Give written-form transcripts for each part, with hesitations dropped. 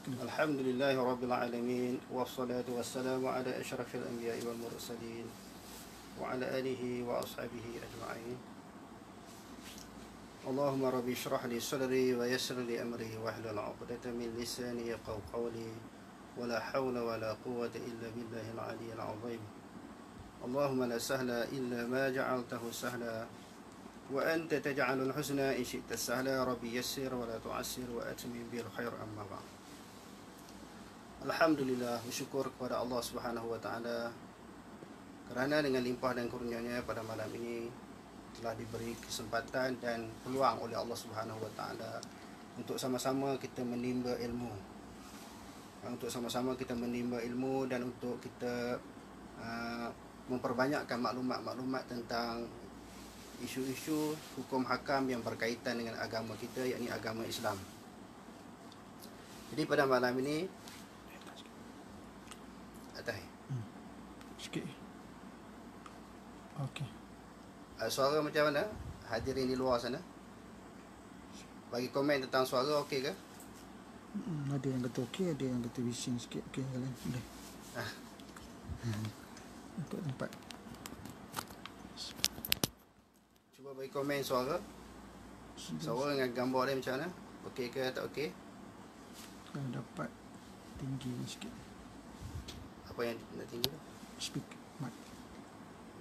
الحمد لله رب العالمين والصلاة والسلام على أشرف الأنبياء والمرسلين وعلى آله وأصحابه أجمعين. اللهم رب اشرح لي صدري ويسر لي أمري واحلل عقدة من لساني يفقهوا قولي ولا حول ولا قوة إلا بالله العلي العظيم. اللهم لا سهل إلا ما جعلته سهلا وأنت تجعل الحسنى إن شئت السهلا. ربي يسر ولا تعسر وأتمم بالخير. أما بعد. Alhamdulillah, bersyukur kepada Allah Subhanahu wa taala kerana dengan limpah dan kurnianya pada malam ini telah diberi kesempatan dan peluang oleh Allah Subhanahu wa taala untuk sama-sama kita menimba ilmu. Untuk sama-sama kita menimba ilmu dan untuk kita memperbanyakkan maklumat-maklumat tentang isu-isu hukum hakam yang berkaitan dengan agama kita, yakni agama Islam. Jadi pada malam ini sikit. Okey. Suara macam mana? Hadirin di luar sana bagi komen tentang suara okey ke? Ada yang kata okey, ada yang kata bising sikit. Okey kalian boleh. Untuk tempat. Cuba bagi komen suara. Suara dengan gambar dia macam mana? Okey ke tak okey? Kalau dapat tinggi sikit. Apa yang nak tinggi tu? Speak mic.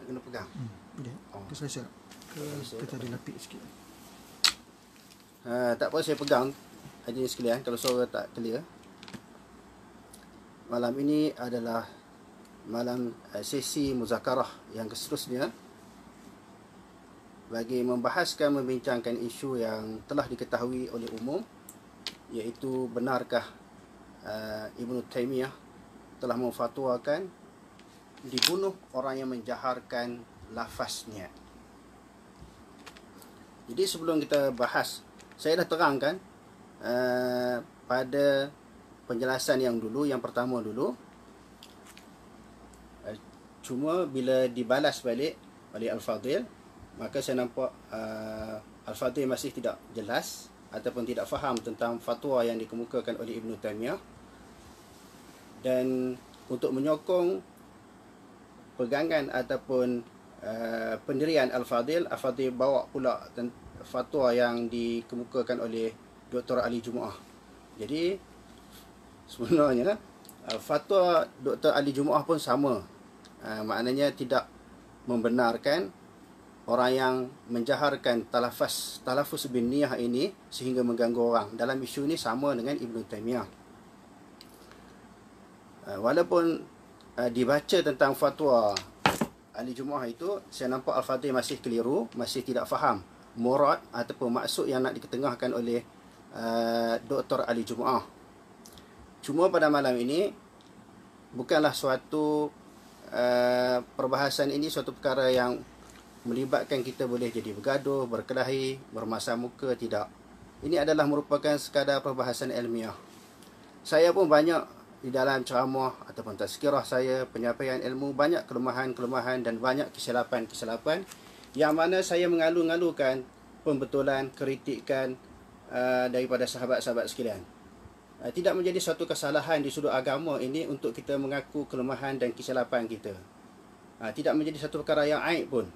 Nak kena pegang. Boleh. Oh. Ke selesa. Kita ada lapik sikit. Tak apa, saya pegang hadirin sekalian kalau suara tak clear. Malam ini adalah malam sesi muzakarah yang seterusnya bagi membahaskan, membincangkan isu yang telah diketahui oleh umum, iaitu benarkah Ibnu Taimiyah telah memfatwakan dibunuh orang yang menjaharkan lafaznya. Jadi sebelum kita bahas, saya dah terangkan pada penjelasan yang dulu, yang pertama dulu, cuma bila dibalas balik oleh Al-Fadhil, maka saya nampak Al-Fadhil masih tidak jelas ataupun tidak faham tentang fatwa yang dikemukakan oleh Ibnu Taimiyah. Dan untuk menyokong pegangan ataupun pendirian Al-Fadhil, Al-Fadhil bawa pula fatwa yang dikemukakan oleh Dr. Ali Jumaah. Jadi sebenarnya fatwa Dr. Ali Jumaah pun sama. Maknanya tidak membenarkan orang yang menjaharkan talafuz bin niyah ini sehingga mengganggu orang. Dalam isu ini sama dengan Ibnu Taimiyah. Walaupun dibaca tentang fatwa Ali Jumaah itu, saya nampak Al-Fadhil masih keliru, masih tidak faham murad ataupun maksud yang nak diketengahkan oleh Dr. Ali Jumaah. Cuma pada malam ini bukanlah suatu perbahasan ini suatu perkara yang melibatkan kita boleh jadi bergaduh, berkelahi, bermasam muka, tidak. Ini adalah merupakan sekadar perbahasan ilmiah. Saya pun banyak di dalam ceramah ataupun tazkirah saya, penyampaian ilmu, banyak kelemahan-kelemahan dan banyak kesilapan-kesilapan yang mana saya mengalu-ngalukan pembetulan, kritikan daripada sahabat-sahabat sekalian. Tidak menjadi suatu kesalahan di sudut agama ini untuk kita mengaku kelemahan dan kesilapan kita. Tidak menjadi satu perkara yang aib pun.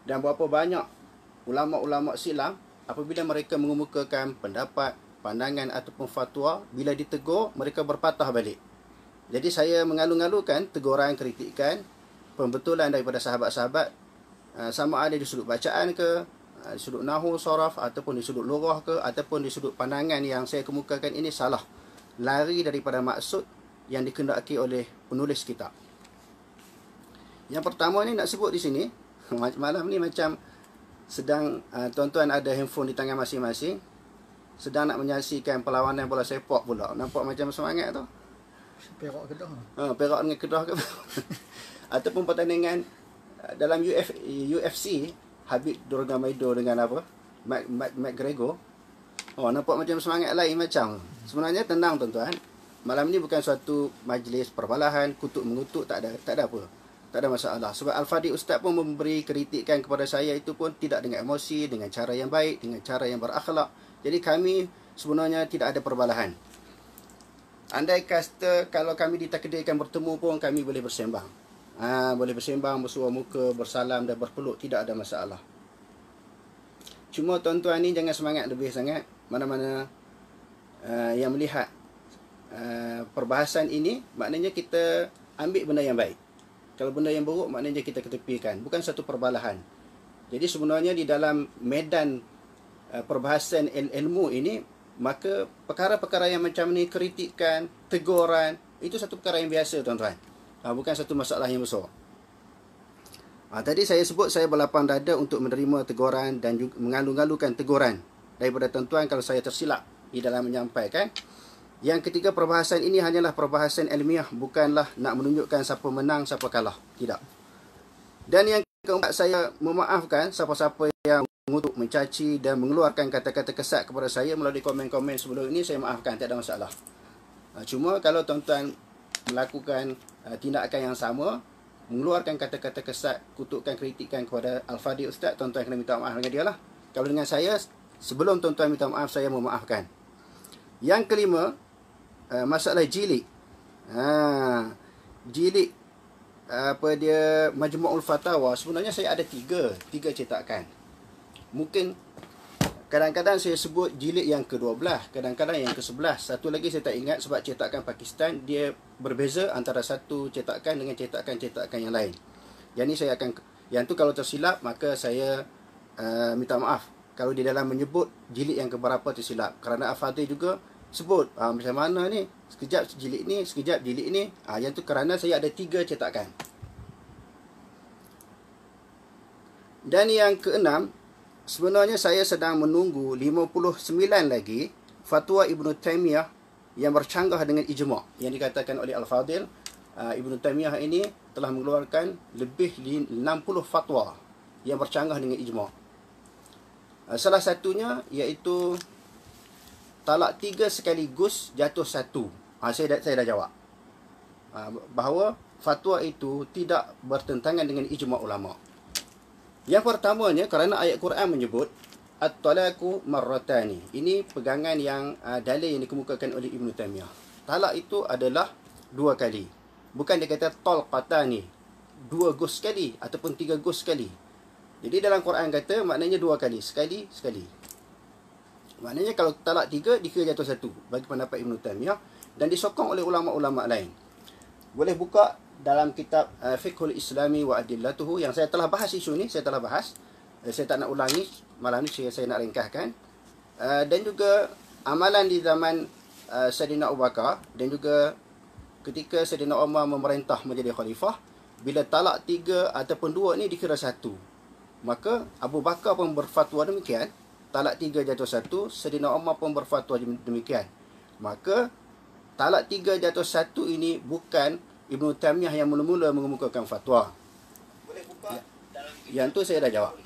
Dan berapa banyak ulama-ulama silam apabila mereka mengemukakan pendapat, pandangan ataupun fatwa, bila ditegur mereka berpatah balik. Jadi saya mengalu-ngalukan teguran, kritikan, pembetulan daripada sahabat-sahabat, sama ada di sudut bacaan ke, di sudut nahwu, saraf, ataupun di sudut lughah ke, ataupun di sudut pandangan yang saya kemukakan ini salah, lari daripada maksud yang dikehendaki oleh penulis kitab. Yang pertama ni nak sebut di sini, malam ni macam sedang tuan-tuan ada handphone di tangan masing-masing, sedang nak menyaksikan perlawanan bola sepak pula. Nampak macam semangat tu. Perak Kedah. Perak dengan Kedah ke. Ataupun pertandingan dalam UFC, Habib Nurmagomedov dengan apa? McGregor. Nampak macam semangat lain macam. Sebenarnya tenang tuan-tuan. Malam ni bukan suatu majlis perbalahan, kutuk mengutuk, tak ada apa. Tak ada masalah. Sebab Al-Fadhil Ustaz pun memberi kritikan kepada saya itu pun tidak dengan emosi, dengan cara yang baik, dengan cara yang berakhlak. Jadi kami sebenarnya tidak ada perbalahan. andai kata kalau kami ditakdirkan bertemu pun kami boleh bersembang. Boleh bersembang, bersuah muka, bersalam dan berpeluk, tidak ada masalah. Cuma tuan-tuan ni jangan semangat lebih sangat. Mana-mana yang melihat perbahasan ini, maknanya kita ambil benda yang baik. Kalau benda yang buruk, maknanya kita ketepikan. Bukan satu perbalahan. Jadi sebenarnya di dalam medan perbahasan ilmu ini, maka perkara-perkara yang macam ni, kritikan, teguran, itu satu perkara yang biasa tuan-tuan. Bukan satu masalah yang besar. Tadi saya sebut saya berlapang dada untuk menerima teguran dan juga mengalu-alukan teguran daripada tuan-tuan kalau saya tersilap di dalam menyampaikan. Yang ketiga, perbahasan ini hanyalah perbahasan ilmiah, bukanlah nak menunjukkan siapa menang, siapa kalah. Tidak. Dan yang keempat, saya memaafkan siapa-siapa yang mengutuk, mencaci dan mengeluarkan kata-kata kesat kepada saya melalui komen-komen sebelum ini. Saya maafkan, tak ada masalah. Cuma kalau tuan-tuan melakukan tindakan yang sama, mengeluarkan kata-kata kesat, kutukan, kritikan kepada Al-Fadhil Ustaz, tuan-tuan kena minta maaf dengan dia lah. Kalau dengan saya, sebelum tuan-tuan minta maaf, saya memaafkan. Yang kelima, masalah jilid. Jilid Majmu'ul Fatawa, sebenarnya saya ada tiga cetakan. Mungkin kadang-kadang saya sebut jilid yang ke-12, kadang-kadang yang ke-11. Satu lagi saya tak ingat sebab cetakan Pakistan dia berbeza antara satu cetakan dengan cetakan-cetakan yang lain. Yang tu kalau tersilap, maka saya minta maaf kalau di dalam menyebut jilid yang keberapa tersilap. Kerana Al-Fadhil juga sebut macam mana ni, sekejap jilid ni, sekejap jilid ni. Yang tu kerana saya ada 3 cetakan. Dan yang keenam, sebenarnya saya sedang menunggu 59 lagi fatwa Ibn Taymiyah yang bercanggah dengan ijma' yang dikatakan oleh Al-Fadhil. Ibn Taymiyah ini telah mengeluarkan lebih 60 fatwa yang bercanggah dengan ijma'. Salah satunya iaitu talak 3 sekaligus jatuh 1. Saya dah jawab. Bahawa fatwa itu tidak bertentangan dengan ijma' ulama'. Yang pertamanya, kerana ayat Quran menyebut at-talaqu marratani. Ini pegangan yang dalil yang dikemukakan oleh Ibn Taymiyah. Talak itu adalah 2 kali. Bukan dia kata talqatani, 2 gus sekali ataupun 3 gus sekali. Jadi dalam Quran kata maknanya 2 kali, sekali. Maknanya kalau talak 3 dikira jatuh 1 bagi pendapat Ibn Taymiyah, dan disokong oleh ulama-ulama lain. Boleh buka dalam kitab Fiqhul Islami wa Adillatuhu yang saya telah bahas isu ni, saya tak nak ulangi, malam ni saya nak ringkaskan. Dan juga amalan di zaman Sayyidina Abu Bakar dan juga ketika Sayyidina Umar memerintah menjadi khalifah, bila talak 3 ataupun 2 ni dikira 1, maka Abu Bakar pun berfatwa demikian, talak 3 jatuh 1, Sayyidina Umar pun berfatwa demikian. Maka talak 3 jatuh 1 ini bukan Ibn Taymiyah yang mula-mula mengemukakan fatwa. Yang tu saya dah jawab.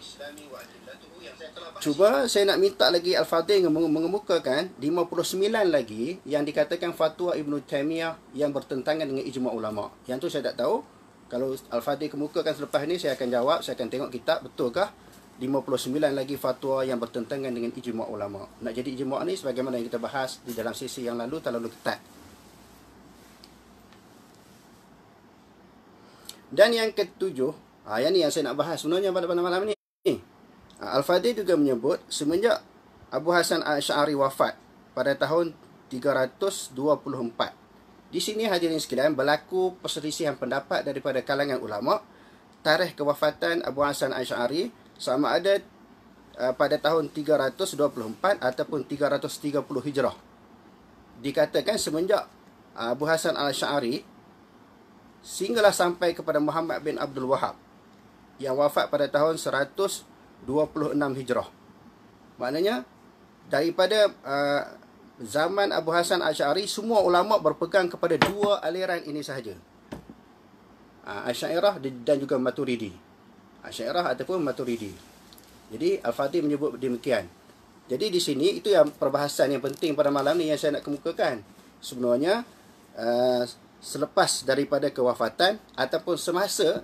Cuba saya nak minta lagi Al-Fadhil mengemukakan 59 lagi yang dikatakan fatwa Ibn Taymiyah yang bertentangan dengan ijma' ulama'. Yang tu saya tak tahu. Kalau Al-Fadhil kemukakan selepas ni, saya akan jawab, saya akan tengok kitab, betulkah 59 lagi fatwa yang bertentangan dengan ijma' ulama'. Nak jadi ijma' ni sebagaimana yang kita bahas di dalam sesi yang lalu terlalu ketat. Dan yang ketujuh, yang ni yang saya nak bahas sebenarnya pada malam ni. Al-Fadhil juga menyebut semenjak Abu Hasan Al-Asy'ari wafat pada tahun 324. Di sini hadirin sekalian berlaku perselisihan pendapat daripada kalangan ulama tarikh kewafatan Abu Hasan Al-Asy'ari sama ada pada tahun 324 ataupun 330 Hijrah. Dikatakan semenjak Abu Hasan Al-Asy'ari sehinggalah sampai kepada Muhammad bin Abdul Wahab yang wafat pada tahun 126 Hijrah. Maknanya daripada zaman Abu Hasan Al-Asy'ari, semua ulama berpegang kepada 2 aliran ini sahaja, Asy'ariyah dan juga Maturidi. Asy'ariyah ataupun Maturidi. Jadi Al-Fadhil menyebut demikian. Jadi di sini itu yang perbahasan yang penting pada malam ni yang saya nak kemukakan. Sebenarnya selepas daripada kewafatan ataupun semasa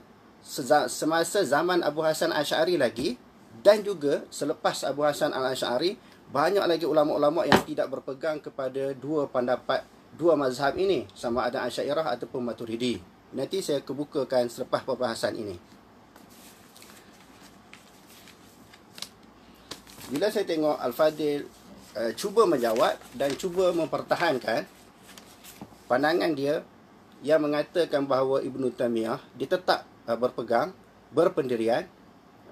zaman Abu Hasan Al-Asy'ari lagi, dan juga selepas Abu Hasan Al-Asy'ari, banyak lagi ulama-ulama yang tidak berpegang kepada 2 pendapat dua mazhab ini, sama ada Asy'ariyah ataupun Maturidi. Nanti saya kebukakan selepas perbahasan ini. Bila saya tengok Al-Fadhil cuba menjawab dan cuba mempertahankan pandangan dia yang mengatakan bahawa Ibn Taymiyah dia tetap berpegang, berpendirian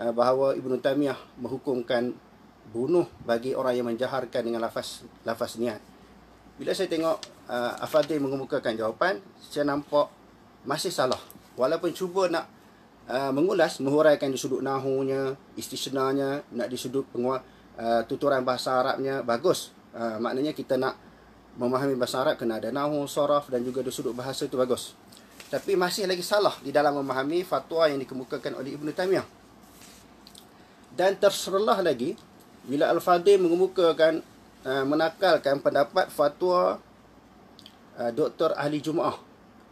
bahawa Ibn Taymiyah menghukumkan bunuh bagi orang yang menjaharkan dengan lafaz niat. Bila saya tengok Al-Fadhil mengemukakan jawapan, saya nampak masih salah. Walaupun cuba nak mengulas, menghuraikan di sudut nahunya, istisnanya, nak di sudut tuturan bahasa Arabnya, bagus. Maknanya kita nak memahami bahasa Arab kena ada nahu, saraf dan juga di sudut bahasa itu bagus. Tapi masih lagi salah di dalam memahami fatwa yang dikemukakan oleh Ibn Taymiyah. Dan terserlah lagi bila Al-Fadhil mengemukakan menakalkan pendapat fatwa Dr. Ahli Jumaah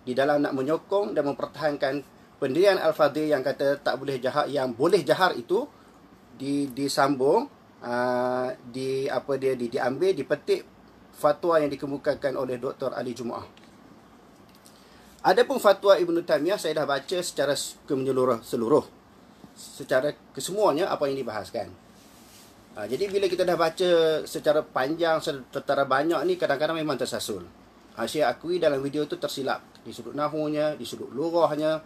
di dalam nak menyokong dan mempertahankan pendirian Al-Fadhil yang kata tak boleh jahar, yang boleh jahar itu disambung diambil, dipetik fatwa yang dikemukakan oleh Dr. Ahli Jumaah. Adapun fatwa Ibn Taymiyah saya dah baca secara seluruh, secara kesemuanya apa yang dibahaskan. Jadi bila kita dah baca secara panjang, secara banyak ni, kadang-kadang memang tersasul. Saya akui dalam video tu tersilap di sudut nahunya, di sudut lurahnya,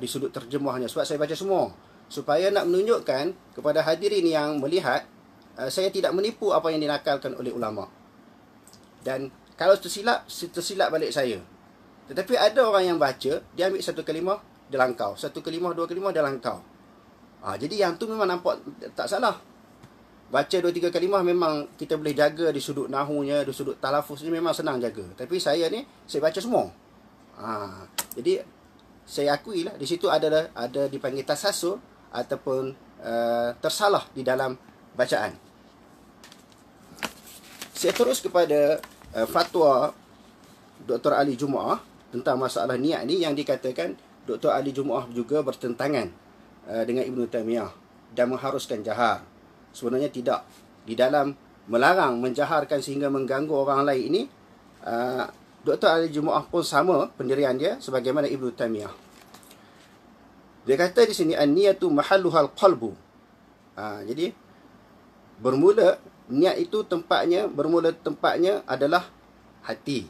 di sudut terjemahnya. Sebab saya baca semua, supaya nak menunjukkan kepada hadirin yang melihat saya tidak menipu apa yang dinakalkan oleh ulama. Dan kalau tersilap balik saya. Tetapi ada orang yang baca, dia ambil satu kalimah, dia langkau. Satu kalimah, dua kalimah, dia langkau. Jadi yang tu memang nampak tak salah. Baca 2-3 kalimah memang kita boleh jaga di sudut nahunya, di sudut talafuznya memang senang jaga. Tapi saya ni, saya baca semua. Jadi saya akui lah, di situ ada dipanggil tasasul ataupun tersalah di dalam bacaan. Saya terus kepada fatwa Dr. Ahli Jumaah tentang masalah niat ni, yang dikatakan Dr. Ahli Jumaah juga bertentangan dengan Ibn Taymiyah dan mengharuskan jahar. Sebenarnya tidak. Di dalam melarang menjaharkan sehingga mengganggu orang lain ini, Dr. Ahli Jumaah pun sama pendirian dia sebagaimana Ibn Taymiyah. Dia kata di sini an-niyatu mahalluhal qalbu. Jadi bermula niat itu bermula tempatnya adalah hati.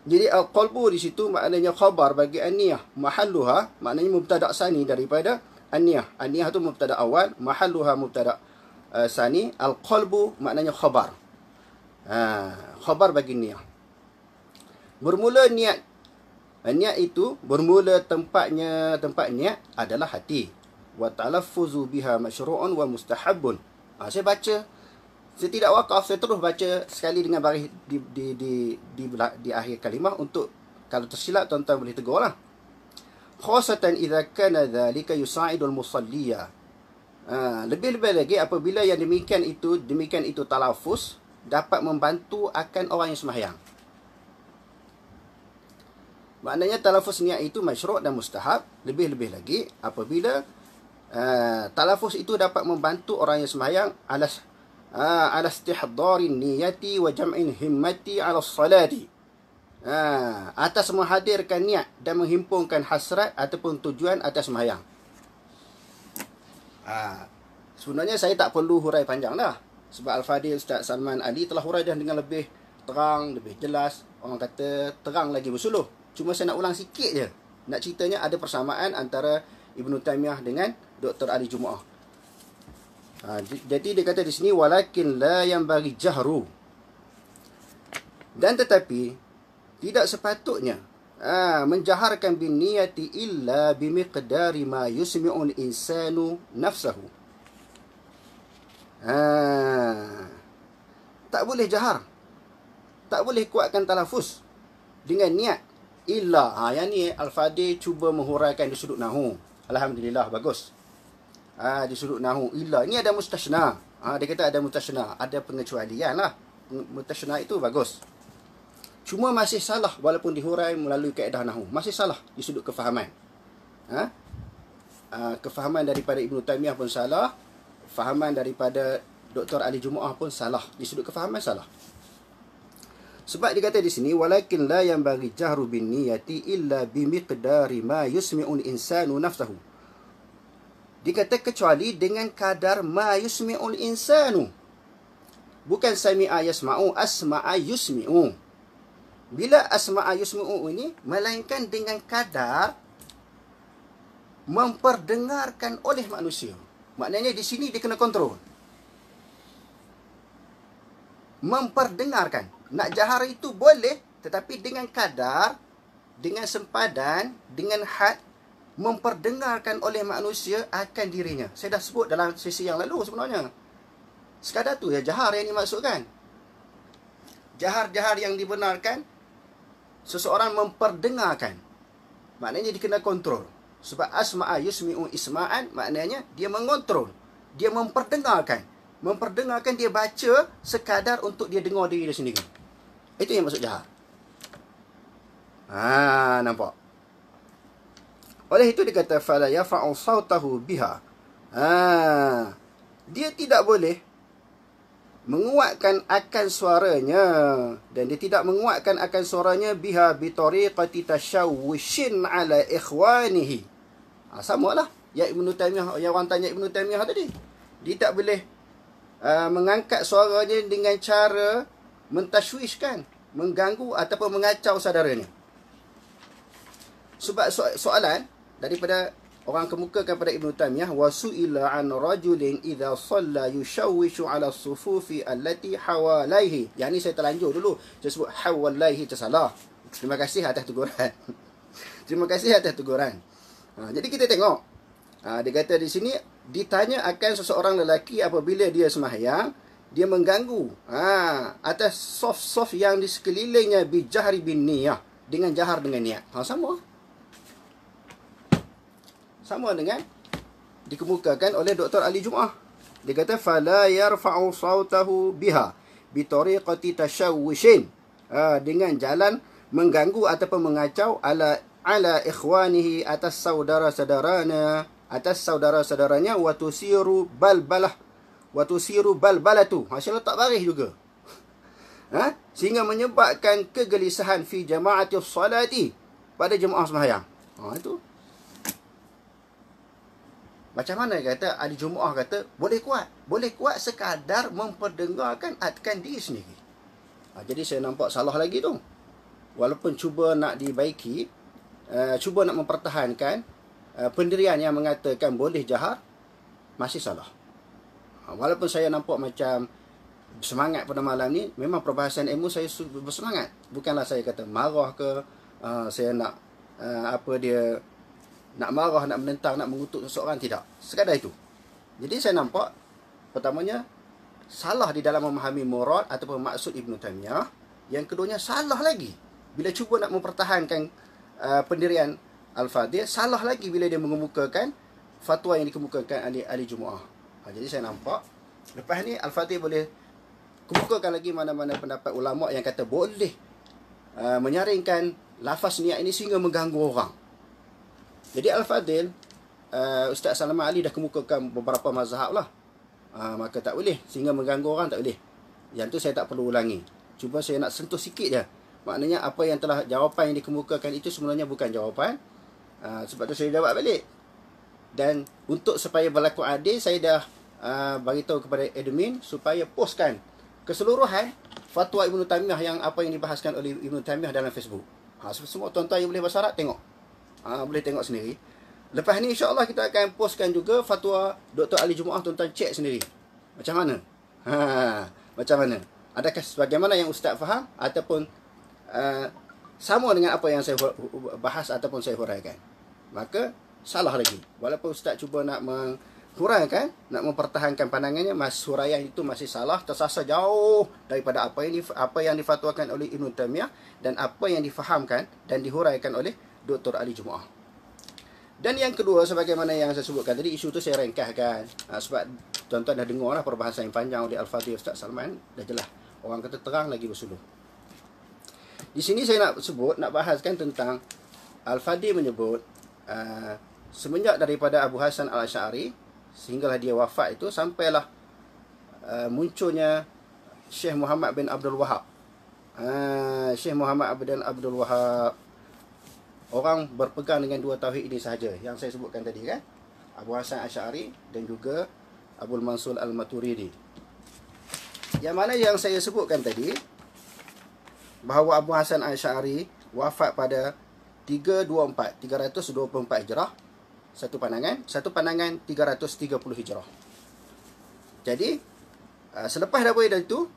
Jadi al-qalbu di situ maknanya khabar bagi an-niyah. Mahalluha maknanya mubtada' sani daripada an-niyah. An-niyah tu mubtada' awal, mahalluha mubtada' sani, al-qalbu maknanya khabar. Khabar bagi niyah. Bermula niat itu bermula tempat niat adalah hati. Wa talaffuzu biha masyru'un wa mustahabun. Saya baca, saya tidak wakaf, saya terus baca sekali dengan baris di akhir kalimah, untuk kalau tersilap tuan-tuan boleh tegur lah. Khasatan idza kana dhalika yusa'idul musalliya. Lebih-lebih lagi apabila yang demikian itu talafuz dapat membantu akan orang yang sembahyang. Maknanya talafuz niat itu masyru' dan mustahab. Lebih-lebih lagi apabila talafuz itu dapat membantu orang yang sembahyang ala istihdarin niyati wa jam'in himmati ala salati. Atas menghadirkan niat dan menghimpunkan hasrat ataupun tujuan atas sembahyang. Sebenarnya saya tak perlu hurai panjang dah, sebab Al-Fadhil Ustaz Salman Ali telah hurai dah dengan lebih terang, lebih jelas. Orang kata terang lagi bersuluh. Cuma saya nak ulang sikit je. Nak ceritanya ada persamaan antara Ibn Taymiyah dengan Dr. Ahli Jumaah. Jadi dia kata di sini walakin la yang bagi jahru. Dan tetapi tidak sepatutnya menjaharkan bin niyati illa bimiqdari ma yusmi'ul insanu nafsahu. Tak boleh jahar, tak boleh kuatkan talafuz dengan niat illa. Yang ni Al-Fadhil cuba menghuraikan di sudut nahu. Alhamdulillah, bagus. Di sudut nahu illa ini ada mustasna. Dia kata ada mustasna, ada pengecualian lah. Mustasna itu bagus. Cuma masih salah walaupun dihurai melalui kaedah nahu. Masih salah di sudut kefahaman. Kefahaman daripada Ibn Taymiyah pun salah. Fahaman daripada Dr. Ahli Jumaah pun salah. Di sudut kefahaman salah. Sebab dia kata di sini, walakin la yanbaghi jahru bin niyati illa bimiqdari ma yusmi'ul insanu nafsahu. Dia kata kecuali dengan kadar ma yusmi'ul insanu. Bukan sami'a yasma'u, asma'a yusmi'u. Bila asma'a yusmi'u ini, melainkan dengan kadar memperdengarkan oleh manusia. Maknanya di sini dia kena kontrol. Memperdengarkan. Nak jahar itu boleh, tetapi dengan kadar, dengan sempadan, dengan had, memperdengarkan oleh manusia akan dirinya. Saya dah sebut dalam sesi yang lalu sebenarnya. Sekadar tu ya jahar yang dimaksudkan. Jahar-jahar yang dibenarkan, seseorang memperdengarkan. Maknanya dia kena kontrol. Sebab asma'a yusmi'u isma'an, maknanya dia mengontrol. Dia memperdengarkan. Memperdengarkan, dia baca sekadar untuk dia dengar diri dia sendiri. Itu yang maksud jahar. Nampak? Oleh itu dia kata fala yafa'u sautahu biha. Dia tidak boleh menguatkan akan suaranya, dan dia tidak menguatkan akan suaranya biha bi tariqati tashawwishin ala ikhwanihi. Samalah yang Ibnu Taimiyah, yang orang tanya Ibnu Taimiyah tadi. Dia tak boleh mengangkat suaranya dengan cara mentashwishkan, mengganggu ataupun mengacau saudaranya. Sebab soalan daripada orang kemukakan pada Ibnu Taimiyah, wasu'ila an rajulin idza shalla yushawwishu ala sufufi allati hawalaihi. Yang ni saya terlanjur dulu. Saya sebut hawalaihi tersalah. Terima kasih atas teguran. Terima kasih atas teguran. Jadi kita tengok. Dia kata di sini, ditanya akan seseorang lelaki apabila dia sembahyang, dia mengganggu atas soft-soft yang di sekelilingnya bijahri bin niyah, dengan jahar dengan niat. Sama dengan dikemukakan oleh Dr. Ali Jumaah. Dia kata fala yarfa'u sautahu biha bi tariqati tashawwishin, dengan jalan mengganggu ataupun mengacau ala ikhwanihi, atas saudara-saudaranya, wa tusiru balbalatu. Masya Allah, tak baris juga. Sehingga menyebabkan kegelisahan fi jama'ati salati, pada jemaah sembahyang. Itu macam mana kata ahli Jumaah kata boleh kuat sekadar memperdengarkan akan diri sendiri. Jadi saya nampak salah lagi tu. Walaupun cuba nak dibaiki, cuba nak mempertahankan pendirian yang mengatakan boleh jahar, masih salah. Walaupun saya nampak macam semangat pada malam ni, memang perbahasan ilmu saya bersemangat. Bukanlah saya kata marah ke, saya nak nak marah, nak menentang, nak mengutuk seseorang, tidak. Sekadar itu. Jadi saya nampak, pertamanya, salah di dalam memahami murad ataupun maksud Ibnu Taimiyah. Yang keduanya, salah lagi bila cuba nak mempertahankan pendirian Al-Fadhil. Salah lagi bila dia mengemukakan fatwa yang dikemukakan ahli Jumaah. Jadi saya nampak, lepas ni Al-Fadhil boleh kemukakan lagi mana-mana pendapat ulama' yang kata boleh menyaringkan lafaz niat ini sehingga mengganggu orang. Jadi Al-Fadhil, Ustaz Salman Ali dah kemukakan beberapa mazhab lah. Maka tak boleh. Sehingga mengganggu orang, tak boleh. Yang tu saya tak perlu ulangi. Cuma saya nak sentuh sikit je. Maknanya apa yang telah, jawapan yang dikemukakan itu sebenarnya bukan jawapan. Sebab tu saya jawab balik. Dan untuk supaya berlaku adil, saya dah beritahu kepada admin supaya postkan keseluruhan fatwa Ibnu Taimiyah yang apa yang dibahaskan oleh Ibnu Taimiyah dalam Facebook. Semua tuan-tuan yang boleh bahasa Arab, tengok. Boleh tengok sendiri. Lepas ni insya-Allah kita akan postkan juga fatwa Dr. Ali Jumaah, tuan-tuan cek sendiri. Macam mana? Macam mana? Adakah sebagaimana yang ustaz faham ataupun sama dengan apa yang saya bahas ataupun saya huraikan? Maka salah lagi. Walaupun ustaz cuba nak menghuraikan, nak mempertahankan pandangannya, huraian itu masih salah, tersasar jauh daripada apa yang difatwakan oleh Ibnu Taimiyah dan apa yang difahamkan dan dihuraikan oleh Dr. Ali Jumaah. Dan yang kedua, sebagaimana yang saya sebutkan tadi, isu tu saya ringkaskan. Sebab tuan-tuan dah dengar lah perbahasan yang panjang oleh Al-Fadhil Ustaz Salman. Dah jelas. Orang kata terang lagi bersuluh. Di sini saya nak sebut, nak bahaskan tentang Al-Fadhil menyebut semenjak daripada Abu Hasan Al-Asy'ari sehinggalah dia wafat itu, sampailah munculnya Syekh Muhammad bin Abdul Wahab. Syekh Muhammad Abdul Wahab. Orang berpegang dengan dua tauhid ini sahaja yang saya sebutkan tadi kan. Abu Hasan Asy'ari dan juga Abul Mansur Al-Maturidi. Yang mana yang saya sebutkan tadi, bahawa Abu Hasan Asy'ari wafat pada 324 Hijrah, satu pandangan 330 Hijrah. Jadi selepas daripada itu,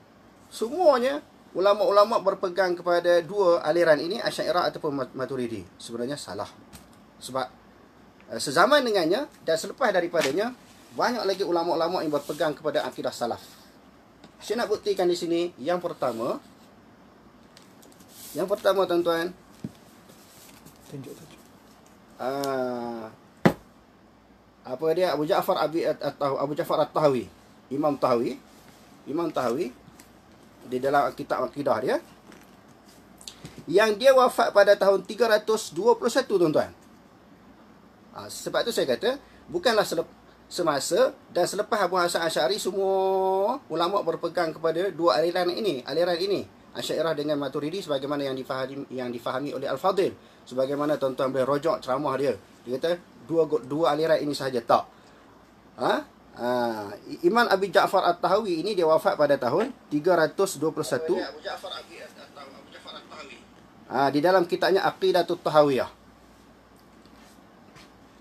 semuanya ulama-ulama berpegang kepada dua aliran ini, Asy'ariyah ataupun Maturidi. Sebenarnya salah. Sebab sezaman dengannya dan selepas daripadanya, banyak lagi ulama-ulama yang berpegang kepada akidah salaf. Saya nak buktikan di sini. Yang pertama tuan-tuan, Tunjuk. apa dia, Abu Ja'far At-Tahawi, Imam Tahawi di dalam kitab akidah dia, yang dia wafat pada tahun 321 tuan-tuan. Sebab tu saya kata, bukanlah semasa dan selepas Abu Hasan Asy'ari semua ulama berpegang kepada dua aliran ini, Asy'ariyah dengan Maturidi, sebagaimana yang difahami oleh Al-Fadhil. Sebagaimana tuan-tuan boleh rojak ceramah dia. Dia kata dua aliran ini sahaja, tak. Imam Abi Ja'far At-Tahawi ini dia wafat pada tahun 321. Abu Ja'far At-Tahawi. Di dalam kitabnya Aqidatut Tahawiyah.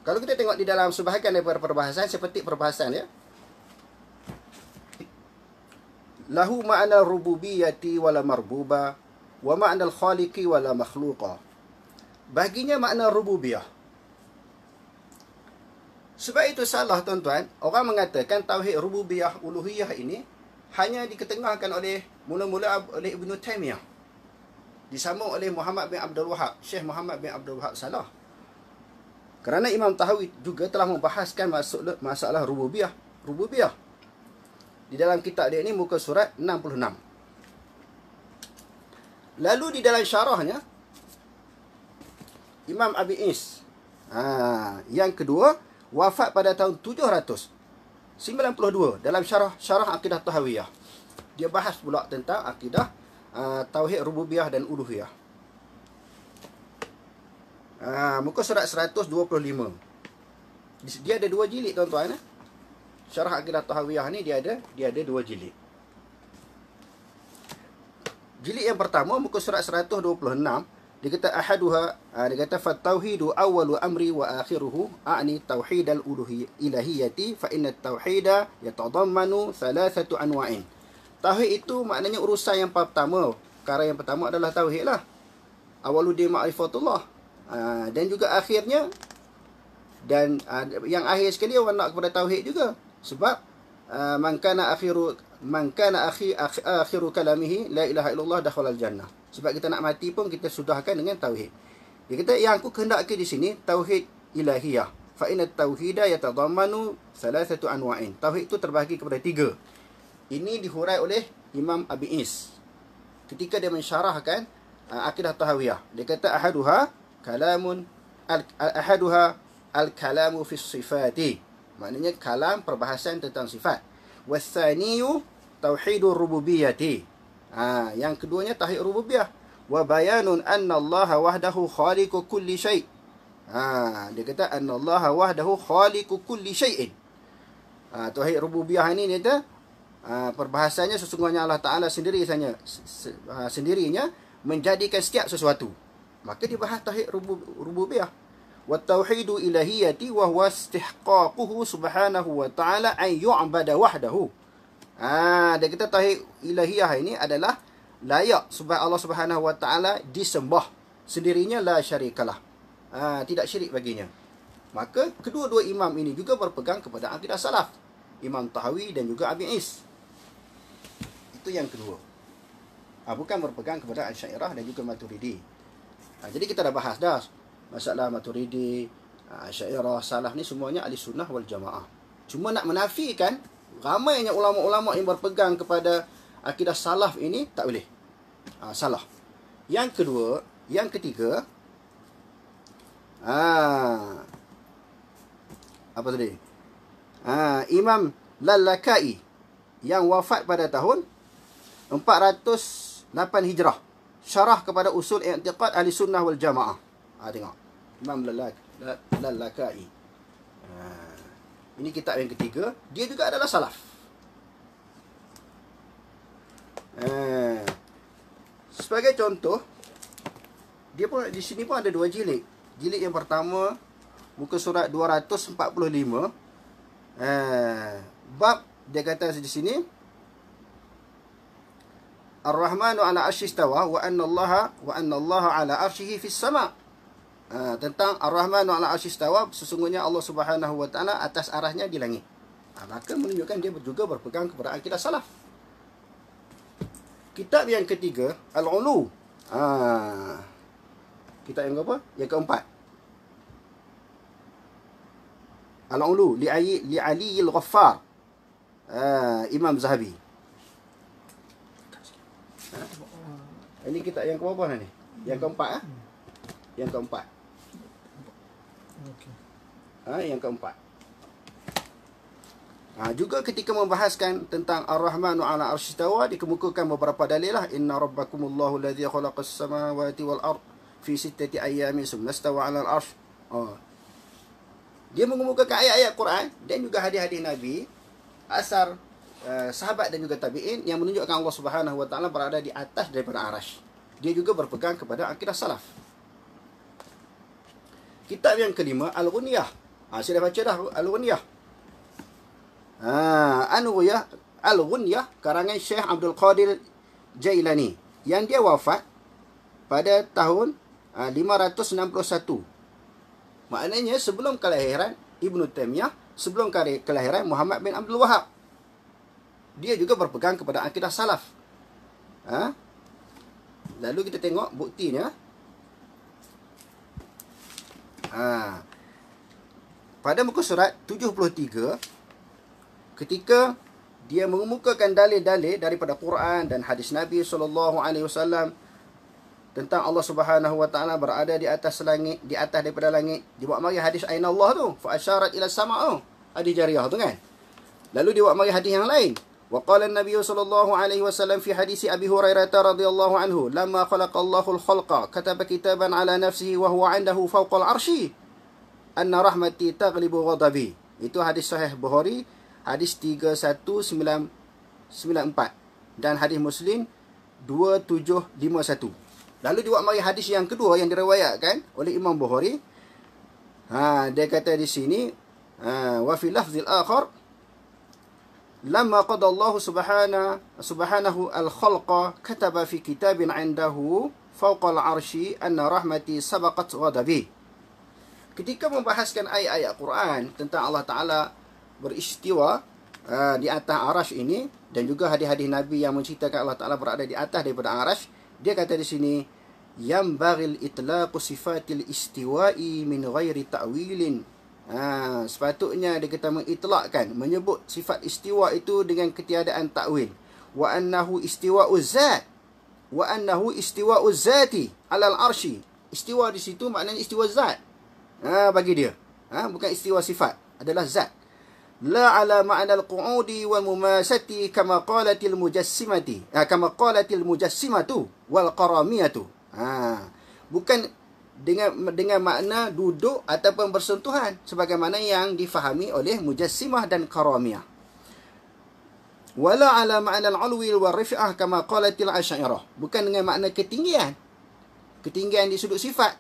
Kalau kita tengok di dalam sebahagian daripada perbahasan, seperti perbahasan ya. Lahu ma'na rububiyyati wala marbuba wa ma'na al-khaliqi wala makhluqa. Baginya makna rububiyah. Sebab itu salah tuan-tuan, orang mengatakan tauhid rububiyah uluhiyah ini hanya diketengahkan mula-mula oleh Ibn Taymiyah, disambung oleh Muhammad bin Abdul Wahab, Syekh Muhammad bin Abdul Wahab. Salah. Kerana Imam Tahawi juga telah membahaskan masalah rububiyah di dalam kitab dia ini, muka surat 66. Lalu di dalam syarahnya, Imam Abi Is, yang kedua, wafat pada tahun 792 dalam syarah akidah Tahawiyah. Dia bahas pula tentang akidah tauhid rububiyah dan uluhiyah. Muka surat 125. Dia ada dua jilid tuan-tuan. Syarah akidah Tahawiyah ni dia ada dua jilid. Jilid yang pertama, muka surat 126, dia kata ahaduha, dia kata fatauhidu awwalu amri wa akhiruhu a'ni tauhidal ilahiyyati fa inna tauhida yatadammanu thalathatu anwa'in. Tauhid itu maknanya urusan yang pertama. Perkara yang pertama adalah tauhid lah. Awwaluddin ma'rifatullah. Dan juga akhirnya, dan yang akhir sekali orang nak kepada tauhid juga. Sebab man kana akhiru kalamihi la ilaha illallah dakhala al-jannah. Sebab kita nak mati pun kita sudahkan dengan tauhid. Dia kata yang aku kehendaki di sini tauhid ilahiyah. Fa inna tauhida yatadammanu thalathatu anwa'in. Tauhid itu terbahagi kepada tiga. Ini dihurai oleh Imam Abi Is ketika dia mensyarahkan akidah Tahawiyah. Dia kata ahaduha al-kalamu fi sifati. Maknanya kalam, perbahasan tentang sifat. Wathaniyu tauhidur rububiyyati. Yang keduanya tauhid rububiyah. Wa bayanun anna Allah wahdahu khaliqu kulli syai'. Dia kata anna Allah wahdahu khaliqu kulli syai'in. Tauhid rububiyah ini dia kata perbahasannya sesungguhnya Allah Ta'ala sendirinya menjadikan setiap sesuatu. Maka dibahas tauhid rububiyah. Wa tauhidu ilahiyyati wa huwa istihqaquhu subhanahu wa ta'ala an yu'bada wahdahu. Dia kata tauhid ilahiyah ini adalah layak sebab Allah Subhanahu wa taala disembah sendirinya, la syarikalah. Tidak syirik baginya. Maka kedua-dua imam ini juga berpegang kepada akidah salaf, Imam Tahawi dan juga Abi Is. Itu yang kedua. Bukan berpegang kepada Asy'ariyah dan juga Maturidi. Jadi kita dah bahas dah masalah Maturidi, Asy'ariyah, salaf ni semuanya ahli sunnah wal jamaah. Cuma nak menafikan ramainya ulama-ulama yang berpegang kepada akidah salaf ini, tak boleh. Salah. Yang kedua, yang ketiga, apa tadi? Imam Lalakai yang wafat pada tahun 408 Hijrah. syarah kepada usul i'tiqad ahli sunnah wal jamaah. Tengok. Imam Lalakai. Ini kitab yang ketiga. Dia juga adalah salaf. Sebagai contoh, dia pun di sini pun ada 2 jilid. Jilid yang pertama muka surat 245. Bab dia kata di sini Ar-Rahmanu ala arsy istawa wa anna Allah ala arsyihi fis sama. Tentang Ar-Rahmanu ala arsy istawa, sesungguhnya Allah Subhanahu wa taala atas arasnya di langit. Maka menunjukkan dia juga berpegang kepada akidah salaf. Kitab yang ketiga, Al-Ulu. Kitab yang berapa? Yang keempat. Al-Ulu li Ali al-Ghaffar. Imam Zahabi. Ini kitab yang keberapa ni? Yang keempat. Yang keempat. Okey. Yang keempat. Juga ketika membahaskan tentang Ar-Rahmanu ala arsy istawa, dikemukakan beberapa dalil lah. Inna rabbakumullahu alladhi khalaqas samawati wal ard fi 6 ayyamin tsumma istawa ala al-arsy. Dia mengemukakan ayat-ayat Quran dan juga hadis-hadis Nabi, asar sahabat dan juga tabi'in yang menunjukkan Allah Subhanahu wa taala berada di atas daripada arasy. Dia juga berpegang kepada akidah salaf. Kitab yang kelima, Al-Ghunyah. Saya dah baca dah Al-Ghunyah. Al-Ghunyah karangan Syekh Abdul Qadir Jailani yang dia wafat pada tahun 561. Maknanya sebelum kelahiran Ibnu Taimiyah, sebelum kelahiran Muhammad bin Abdul Wahab. Dia juga berpegang kepada akidah salaf. Lalu kita tengok buktinya. Pada muka surat 73, ketika dia mengemukakan dalil-dalil daripada Quran dan hadis Nabi SAW tentang Allah Subhanahu wa taala berada di atas langit, di atas daripada langit, dia buat mari hadis aina Allah tu, fa asyarat ila sama', hadis jariyah tu kan. Lalu dia buat mari hadis yang lain. Wa qala an-nabiy sallallahu alaihi wasallam fi hadis Abi Hurairah radhiyallahu anhu, lamma khalaqa Allahu al-khalqa kataba kitaban ala nafsihi wa huwa 'indahu fawqa al-'arsy, anna rahmati taghlibu ghadabi. Itu hadis sahih Bukhari, hadis 31994, dan hadis Muslim 2751. Lalu dia buat mari hadis yang kedua yang diriwayatkan oleh Imam Bukhari. Dia kata di sini, wa fi lafzil akhar, lamma qada Allah subhanahu al-khalqa kataba fi kitabin 'indahu fawqa al-'arsy anna rahmati sabaqat ghadabi. Ketika membahaskan ayat-ayat Quran tentang Allah Taala beristiwa di atas arasy ini, dan juga hadis-hadis Nabi yang menceritakan Allah Taala berada di atas daripada arasy, dia kata di sini, yambaghil itlaqu sifatil istiwa'i min ghairi ta'wilin. Sepatutnya dia kata mengitlakkan, menyebut sifat istiwa itu dengan ketiadaan takwil. Wa annahu istiwa'u zat, wa annahu istiwa'u zati 'alal arsy. Istiwa di situ maknanya istiwa zat. Bagi dia. Bukan istiwa sifat, adalah zat. La ala ma'na al-qu'udi wal mumasati kama qalatil mujassimati. Kama qalatil mujassimatu wal qaramiyatu. Bukan dengan makna duduk ataupun bersentuhan sebagaimana yang difahami oleh mujassimah dan qaramiyah. Wala ala ma'na al-'ulwi wal rif'ah kama qalatil asy'ariyah. Bukan dengan makna ketinggian. Ketinggian di sudut sifat,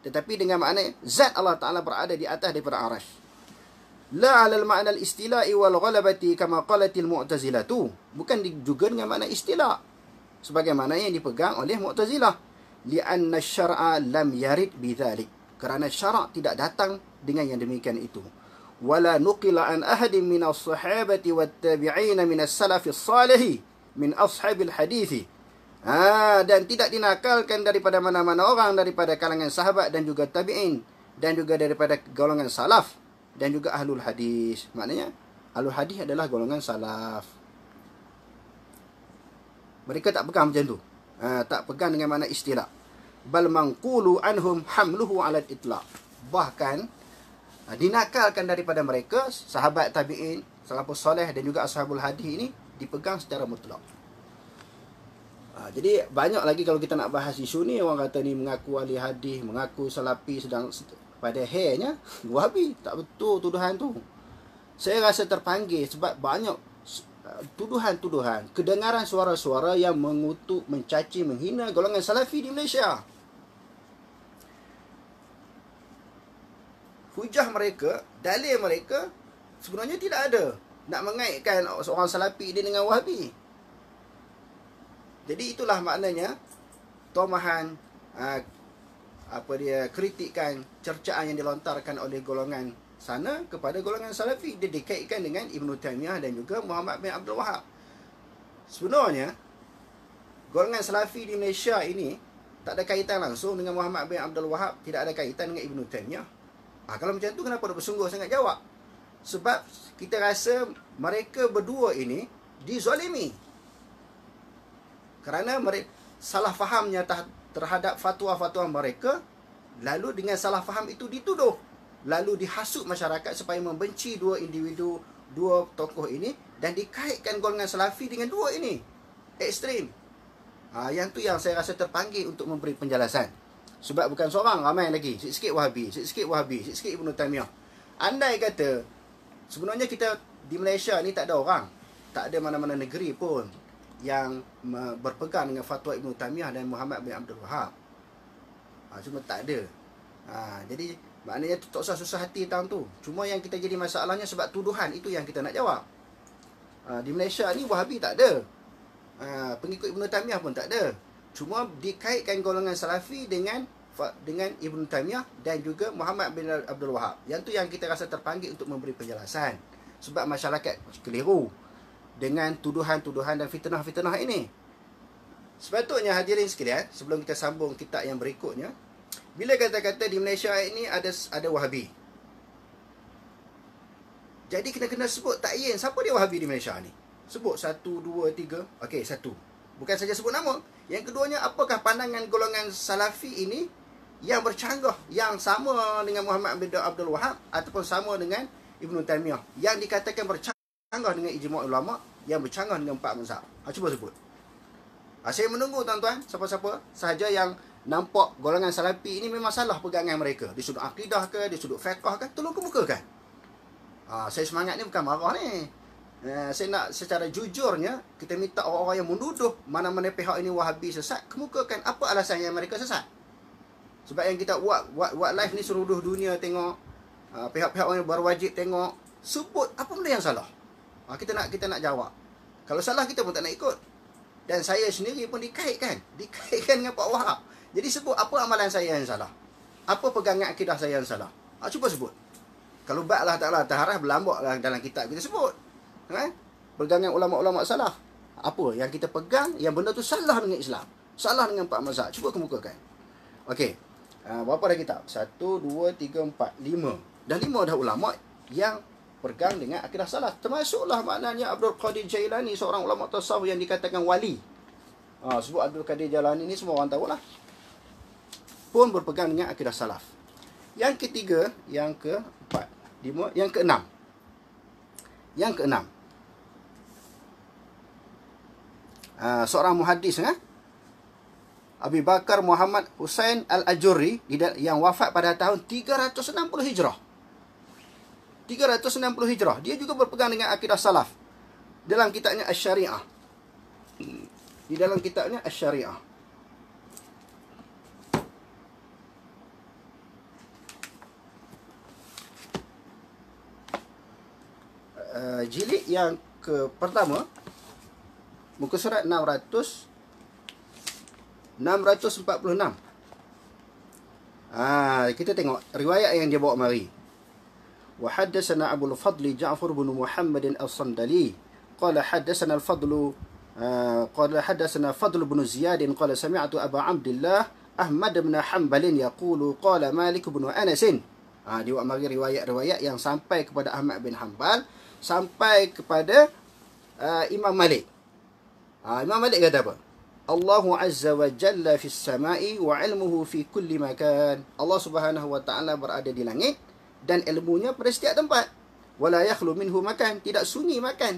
tetapi dengan makna zat Allah Taala berada di atas daripada arasy. La 'ala al-ma'na al-istila'i wal ghalabati kama qalatil mu'tazilatu. Bukan juga dengan makna istila' sebagaimana yang dipegang oleh Mu'tazilah. Li'anna asy-syar'a lam yarid bidzalik. Kerana syarak tidak datang dengan yang demikian itu. Wala nuqila an ahadin min as-sahabati wat-tabi'in min as-salafis salih min ashabil hadits. Dan tidak dinakalkan daripada mana-mana orang daripada kalangan sahabat dan juga tabi'in, dan juga daripada golongan salaf dan juga ahlul hadis. Maknanya ahlul hadis adalah golongan salaf. Mereka tak pegang macam tu. Tak pegang dengan makna istilah. Bal manqulu anhum hamluhu 'ala al-itlaq. Bahkan dinakalkan daripada mereka, sahabat tabi'in, salafus soleh dan juga ashabul hadis ini dipegang secara mutlak. Jadi banyak lagi kalau kita nak bahas isu ni. Orang kata ni mengaku ahli hadis, mengaku salafi, sedang pada hairnya Wahabi. Tak betul tuduhan tu. Saya rasa terpanggil sebab banyak tuduhan-tuduhan, kedengaran suara-suara yang mengutuk, mencaci, menghina golongan salafi di Malaysia. Hujah mereka, dalil mereka sebenarnya tidak ada nak mengaitkan seorang salafi ini dengan Wahabi. Jadi itulah maknanya tomahan, kritikan, cercaan yang dilontarkan oleh golongan sana kepada golongan salafi. Dia dikaitkan dengan Ibn Taymiyah dan juga Muhammad bin Abdul Wahab. Sebenarnya golongan salafi di Malaysia ini tak ada kaitan langsung dengan Muhammad bin Abdul Wahab, tidak ada kaitan dengan Ibn Taymiyah. Kalau macam tu kenapa dia bersungguh sangat jawab? Sebab kita rasa mereka berdua ini dizalimi kerana mereka salah fahamnya terhadap fatwa-fatwa mereka, lalu dengan salah faham itu dituduh, lalu dihasut masyarakat supaya membenci dua individu, dua tokoh ini, dan dikaitkan golongan salafi dengan dua ini ekstrim. Yang tu yang saya rasa terpanggil untuk memberi penjelasan. Sebab bukan seorang, ramai lagi. Sikit-sikit Wahabi, sikit-sikit Wahabi, sikit-sikit Ibn Taymiyah. Andai kata sebenarnya kita di Malaysia ni tak ada orang, tak ada mana-mana negeri pun yang berpegang dengan fatwa Ibn Taymiyah dan Muhammad bin Abdul Wahab. Cuma tak ada. Jadi maknanya tak usah susah hati tentang tu. Cuma yang kita jadi masalahnya sebab tuduhan itu yang kita nak jawab. Di Malaysia ni Wahabi tak ada. Pengikut Ibn Taymiyah pun tak ada. Cuma dikaitkan golongan salafi dengan Ibn Taymiyah dan juga Muhammad bin Abdul Wahab. Yang tu yang kita rasa terpanggil untuk memberi penjelasan. Sebab masyarakat keliru dengan tuduhan-tuduhan dan fitnah-fitnah ini. Sepatutnya hadirin sekalian, sebelum kita sambung kitab yang berikutnya, bila kata-kata di Malaysia ini ada Wahabi, jadi kena sebut takyin siapa dia Wahabi di Malaysia ni. Sebut 1, 2, 3. Okey, 1. Bukan saja sebut nama. Yang keduanya, apakah pandangan golongan salafi ini yang bercanggah, yang sama dengan Muhammad bin Abdul Wahab ataupun sama dengan Ibn Taymiyah, yang dikatakan bercanggah dengan ijma' ulama, yang bercanggah dengan empat mazhab. Cuba sebut. Saya menunggu tuan-tuan, siapa-siapa sahaja yang nampak golongan salafi ini memang salah pegangan mereka, di sudut akidah ke, di sudut fiqh ke, tolong kemukakan. Saya semangat ni bukan marah ni. Saya nak secara jujurnya, kita minta orang-orang yang menuduh mana-mana pihak ini Wahabi sesat, kemukakan apa alasan yang mereka sesat. Sebab yang kita buat live ni seluruh dunia tengok, pihak-pihak yang berwajib tengok, sebut apa benda yang salah. Kita nak jawab. Kalau salah kita pun tak nak ikut. Dan saya sendiri pun dikaitkan dengan Pak Wahab. Jadi sebut apa amalan saya yang salah, apa pegangan akidah saya yang salah. Cuba sebut. Kalau ba'lah ta'ala taharah, berlambaklah dalam kitab kita sebut. Pegangan ulama-ulama salah. Apa yang kita pegang, yang benda tu salah dengan Islam, salah dengan empat mazhab. Cuba kemukakan. Okey. Berapa dah kitab? 1, 2, 3, 4, 5. Dah 5 dah ulama yang pegang dengan akidah salah. Termasuklah maknanya Abdul Qadir Jailani, seorang ulama tasawuf yang dikatakan wali. Sebut Abdul Qadir Jailani ni semua orang tahu lah, pun berpegang dengan akidah salaf. Yang ketiga, yang keempat, yang keenam. Seorang muhaddis, Abi Bakar Muhammad Husain Al-Ajurri, yang wafat pada tahun 360 Hijrah. 360 Hijrah. Dia juga berpegang dengan akidah salaf. Dalam kitabnya Asy-Syariah. Di dalam kitabnya Asy-Syariah. Jilid yang pertama, muka surat 646. Kita tengok riwayat yang dia bawa mari. وحدثنا أبو الفضل جعفر بن محمد الصندلي قال حدثنا فضل بن زياد قال سمعت أبا عبد الله أحمد بن حنبل يقول قال مالك بن أنس. Dia buat mari riwayat-riwayat yang sampai kepada Ahmad bin Hanbal, sampai kepada Imam Malik. Imam Malik kata apa? Allahu azza wa jalla fis samai wa ilmuhu fi kulli makan. Allah Subhanahu wa taala berada di langit dan ilmunya pada setiap tempat. Wala yakhlu minhu makan, tidak sunyi makan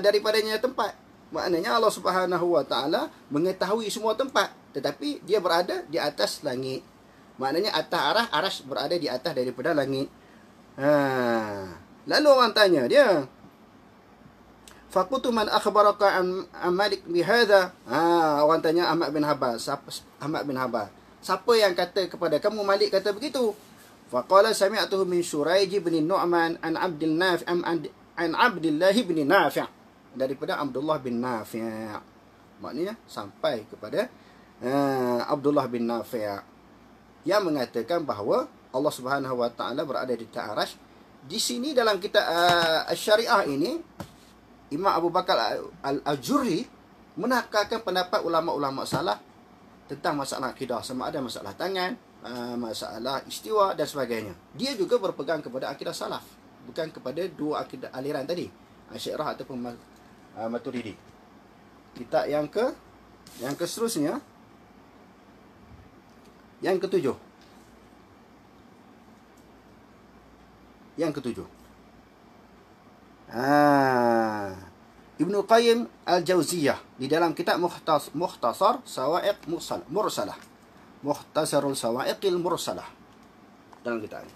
daripadanya tempat. Maknanya Allah Subhanahu Wa Taala mengetahui semua tempat, tetapi dia berada di atas langit. Maknanya atas arash berada di atas daripada langit. Lalu orang tanya dia, faqutu man akhbaraka an Malik bihadza. Orang tanya Ahmad bin Hanbal. Ahmad bin Hanbal, siapa yang kata kepada kamu Malik kata begitu? Faqala sami'tuhu min Shuraij bin Nu'man an Abdullah bin Nafi', daripada Abdullah bin Nafi'. Maknanya sampai kepada Abdullah bin Nafi' yang mengatakan bahawa Allah Subhanahu Wa Taala berada di atas arasy. Di sini dalam kitab Syariah ini, Imam Abu Bakar Al-Ajurri menakarkan pendapat ulama-ulama salaf tentang masalah akidah, sama ada masalah tangan, masalah istiwa dan sebagainya. Dia juga berpegang kepada akidah salaf, bukan kepada dua akidah aliran tadi, Asy'ariyah ataupun Maturidi. Kitab yang seterusnya, yang ketujuh. Ibnu Qayyim Al-Jauziyah di dalam kitab Mukhtasar Sawa'iq Mursalah. Mukhtasarul Sawa'iqil Mursalah. Dalam kitab ini.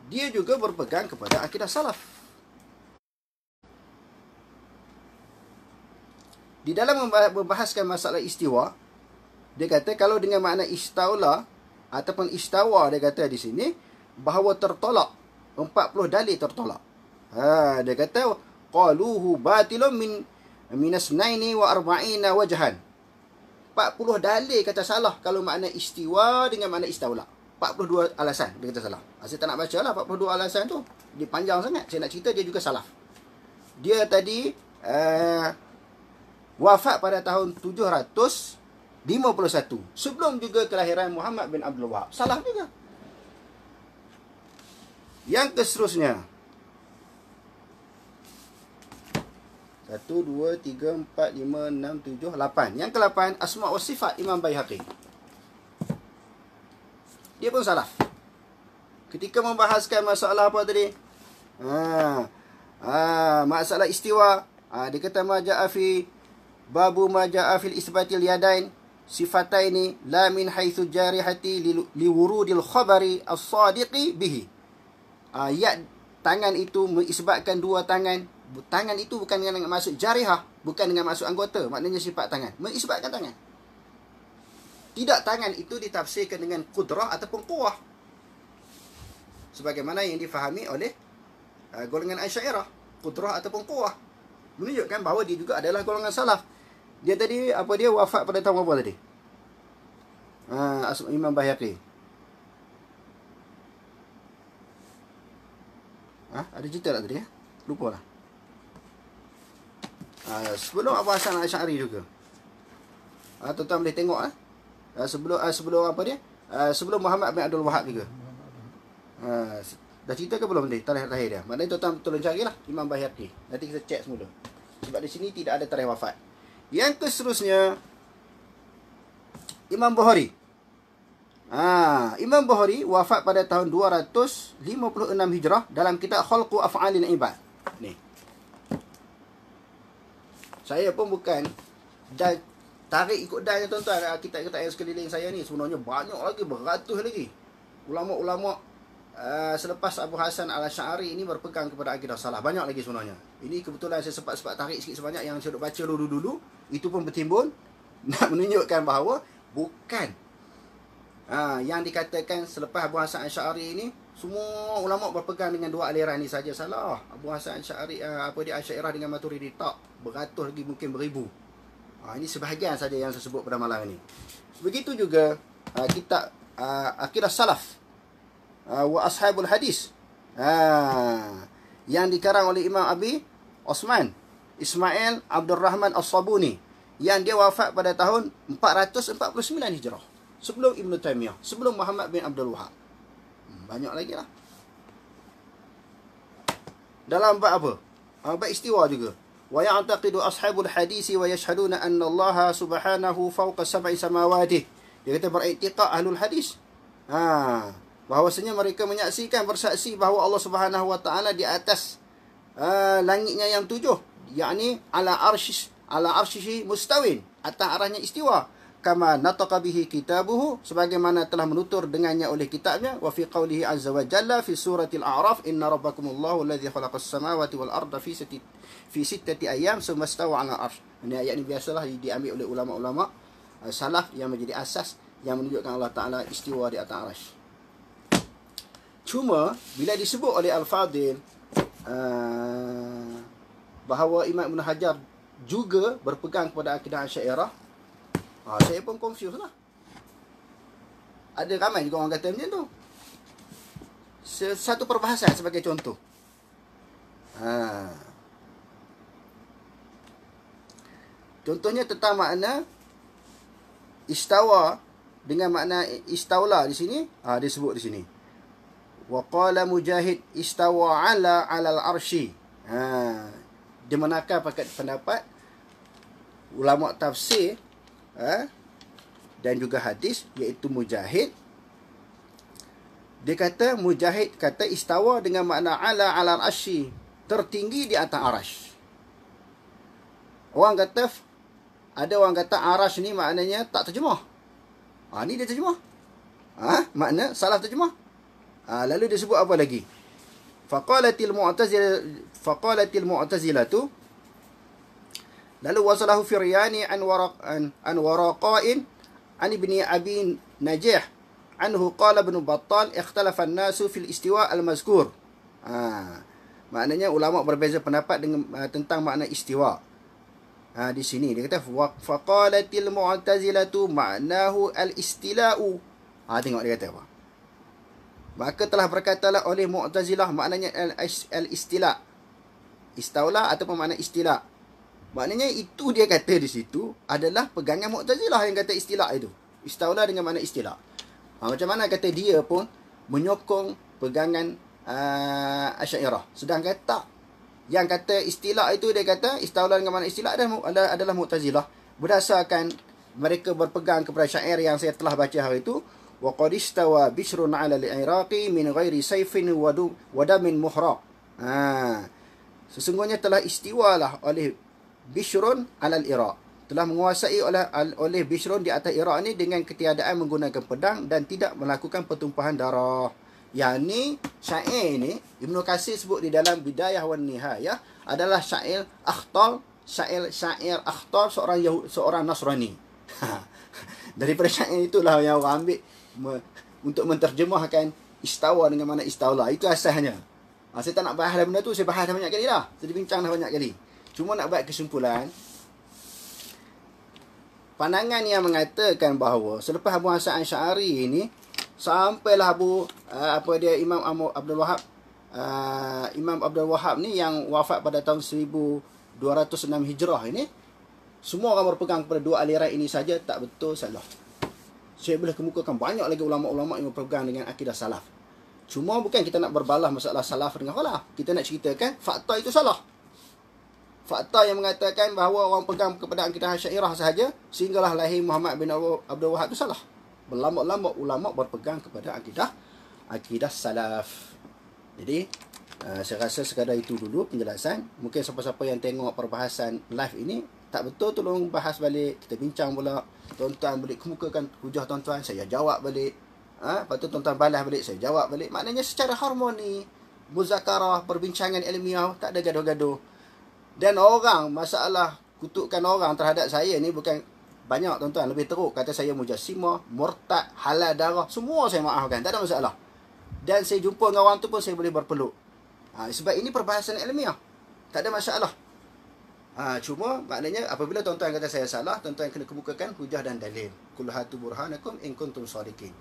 Dia juga berpegang kepada akidah salaf. Di dalam membahaskan masalah istiwa, dia kata kalau dengan makna istaula ataupun istawa, dia kata di sini bahawa tertolak 40 dalil tertolak. Dia kata qaluhu batilun minasnaini wa arba'ina wajhan. 40 dalil kata salah kalau makna istiwa dengan makna istaula. 42 alasan dia kata salah. Saya tak nak baca lah 42 alasan tu. Dia panjang sangat. Saya nak cerita dia juga salah. Dia tadi wafat pada tahun 751 sebelum juga kelahiran Muhammad bin Abdul Wahab. Salah juga. Yang seterusnya, 1, 2, 3, 4, 5, 6, 7, 8. Yang ke-8, Asma' wa Sifat Imam Baihaqi. Dia pun salah. Ketika membahaskan masalah apa tadi? Masalah istiwa. Dia kata maja'a fi babu maja'a fil isbatil yadain sifataini la min haitsu jarihati liwurudil khabari as-sadiqi bihi. Yad tangan itu mengisbatkan dua tangan. Tangan itu bukan dengan maksud jarihah, bukan dengan maksud anggota, maknanya sifat tangan, mengisbatkan tangan. Tidak tangan itu ditafsirkan dengan qudrah ataupun quwwah, sebagaimana yang difahami oleh golongan Asy'ariyah, qudrah ataupun quwwah, menunjukkan bahawa dia juga adalah golongan salaf. Dia tadi dia wafat pada tahun apa tadi? Imam Baihaqi. Ada cerita tak tadi? Lupa lah. Sebelum Abu Hasan Al-Asy'ari juga. Tuan-tuan boleh tengok sebelum apa dia? Sebelum Muhammad bin Abdul Wahab juga. Dah cerita ke belum ni tarikh lahir dia? Maknanya tuan-tuan tolong carilah Imam Baihaqi. Nanti kita cek semula. Sebab di sini tidak ada tarikh wafat. Yang seterusnya, Imam Bukhari. Imam Bukhari wafat pada tahun 256 Hijrah dalam kitab Khalqu Af'alil Ibad. Ni. Saya pun bukan dan tarik ikut dan tuan-tuan, kitab-kitab yang sekeliling saya ni sebenarnya banyak lagi, beratus lagi. Ulama-ulama selepas Abu Hasan Al-Asy'ari ini berpegang kepada akidah salaf. Banyak lagi sebenarnya. Ini kebetulan saya sempat tarik sikit sebanyak yang saya duk baca dulu-dulu. Itu pun bertimbun nak menunjukkan bahawa bukan yang dikatakan selepas Abu Hasan Al-Asy'ari ini semua ulama berpegang dengan dua aliran ni saja salah. Abu Hasan Al-Asy'ari Asy'ariyah dengan Maturidi tak, beratus lagi, mungkin beribu. Ini sebahagian saja yang saya sebut pada malam ini. Begitu juga kitab Akidah Salaf wa Ashabul Hadis yang dikarang oleh Imam Abi Osman Ismail Abdul Rahman As-Sabuni, yang dia wafat pada tahun 449 Hijrah, sebelum Ibn Taymiyah, sebelum Muhammad bin Abdul Wahab. Banyak lagi lah. Dalam bab apa? Bab istiwa juga. Wa ya'taqidu ashabul hadisi wa yashhaduna anna Allah subhanahu fawqa sab'i samawati. Dia kata beriktiqad ahlul hadis. Bahawasanya mereka menyaksikan, bersaksi bahawa Allah Subhanahu wa taala di atas langitnya yang 7, yakni ala arsyihi mustawin, atas arahnya istiwa, kama nataqa bihi kitabuhu, sebagaimana telah menutur dengannya oleh kitabnya, wa fi qawlihi azza wa jalla fi suratil a'raf, inna rabbakumullahu alladhi khalaqas samawati wal arda fi sittati ayyam summa istawa 'ala al-'arsy. Ini ayat ni biasalah diambil oleh ulama-ulama salaf yang menjadi asas yang menunjukkan Allah Taala istiwa di atas arsy. Cuma bila disebut oleh Al-Fadil bahawa Imam Ibn Hajar juga berpegang kepada akidah Asy'ariyah, saya pun confuse lah. Ada ramai juga orang kata macam tu. Satu perbahasan sebagai contoh. Contohnya tentang makna istawa dengan makna istaula di sini, disebut di sini. Wa qala Mujahid istawa ala al-arsy. Dia menakar pakai pendapat ulama tafsir dan juga hadis, iaitu Mujahid. Dia kata, Mujahid kata istawa dengan makna ala al-arsy, tertinggi di atas arasy. Ada orang kata arasy ni maknanya tak terjemah. Ni dia terjemah. Makna salah terjemah. Lalu dia sebut apa lagi? Faqalatil mu'tazilah tu, lalu wasalahu firyani an waraqain an ibni abi najih anhu qala ibn Battal ikhtalafa an-nasu fil istiwa al-mazkur. Maknanya ulama berbeza pendapat dengan tentang makna istiwa. Di sini dia kata faqalatil mu'tazilatu ma'nahu al-istila'u. Tengok dia kata apa. Maka telah berkatalah oleh Mu'tazilah maknanya al-istila'. Istaula ataupun makna istila'. Maknanya itu dia kata di situ adalah pegangan Mu'tazilah yang kata istila' itu. Istaula dengan makna istila'. Macam mana kata dia pun menyokong pegangan Asy'ariyah. Sedangkan tak. Yang kata istila' itu dia kata istaula dengan makna istila' adalah Mu'tazilah. Berdasarkan mereka berpegang kepada syair yang saya telah baca hari itu. Wa qad istawa Bishrun 'ala al-Iraqi min ghairi sayfin wa damin muhraq. Sesungguhnya telah istiwalah oleh Bishrun 'ala al-Iraq. Telah menguasai oleh Bishrun di atas Iraq ni dengan ketiadaan menggunakan pedang dan tidak melakukan pertumpahan darah. Yang ni syair ni Ibnu Katsir sebut di dalam Bidayah wan Nihayah adalah syair Akhtal, syair Akhtal seorang Nasrani. Daripada syair itulah yang orang ambil untuk menterjemahkan istawa dengan mana istaula. Itu asasnya. Saya tak nak bahas benda tu, saya bahas dah banyak kali dah. Saya bincang dah banyak kali. Cuma nak buat kesimpulan, pandangan yang mengatakan bahawa selepas Abu Hasan Asy'ari ini sampailah Imam Abdul Wahab, Imam Abdul Wahab ni yang wafat pada tahun 1206 Hijrah ini, semua orang berpegang kepada dua aliran ini saja. Tak betul, salah. Saya boleh kemukakan banyak lagi ulama-ulama yang berpegang dengan akidah salaf. Cuma bukan kita nak berbalah masalah salaf dengan khalaf. Kita nak ceritakan fakta itu salah. Fakta yang mengatakan bahawa orang pegang kepada akidah Asy'ariyah sahaja sehinggalah lahir Muhammad bin Abdul Wahab itu salah. Berlambak-lambak ulama berpegang kepada akidah salaf. Jadi saya rasa sekadar itu dulu penjelasan. Mungkin siapa-siapa yang tengok perbahasan live ini tak betul, tolong bahas balik. Kita bincang pula. Tuan-tuan boleh kemukakan hujah tuan-tuan, saya jawab balik. Lepas tu tuan-tuan balas balik, saya jawab balik. Maknanya secara harmoni, muzakarah, perbincangan ilmiah, tak ada gaduh-gaduh. Dan orang, masalah kutukan orang terhadap saya ni bukan banyak, tuan-tuan. Lebih teruk, kata saya mujassimah, murtad, halal darah, semua saya maafkan, tak ada masalah. Dan saya jumpa dengan orang tu pun saya boleh berpeluk. Sebab ini perbahasan ilmiah, tak ada masalah. Cuma maknanya apabila tuan-tuan kata saya salah, tuan-tuan kena kemukakan hujah dan dalil. Qul hatu burhanakum in kuntum shadiqin.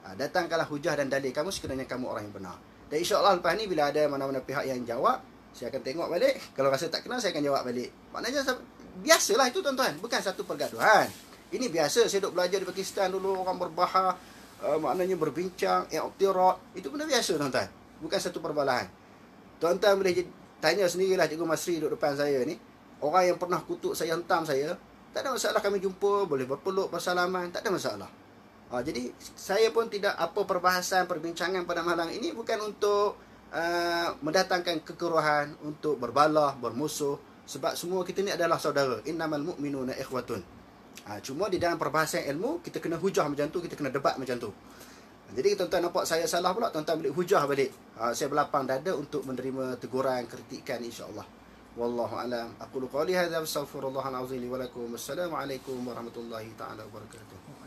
Datangkanlah hujah dan dalil kamu sekiranya kamu orang yang benar. Dan insya-Allah lepas ni bila ada mana-mana pihak yang jawab, saya akan tengok balik. Kalau rasa tak kenal, saya akan jawab balik. Maknanya biasalah itu, tuan-tuan. Bukan satu pergaduhan. Ini biasa. Saya duduk belajar di Pakistan dulu, orang berbahar, maknanya berbincang, i'tirad. Itu benda biasa, tuan-tuan. Bukan satu perbalahan. Tuan-tuan boleh tanya sendirilah Cikgu Masri duduk depan saya ni. Orang yang pernah kutuk saya, hentam saya, tak ada masalah kami jumpa, boleh berpeluk, bersalaman, tak ada masalah. Jadi saya pun tidak apa perbahasan, perbincangan pada malam ini bukan untuk mendatangkan kekeruhan, untuk berbalah, bermusuh. Sebab semua kita ni adalah saudara. Innamal mu'minuna ikhwatun. Cuma di dalam perbahasan ilmu, kita kena hujah macam tu, kita kena debat macam tu. Jadi tuan-tuan nampak saya salah pula, tuan-tuan boleh hujah balik. Saya berlapang dada untuk menerima teguran, kritikan, insya-Allah. Wallahu a'lam. Aqulu qawli hadza wa astaghfirullahal azim li wa lakum. Wassalamualaikum warahmatullahi taala wabarakatuh.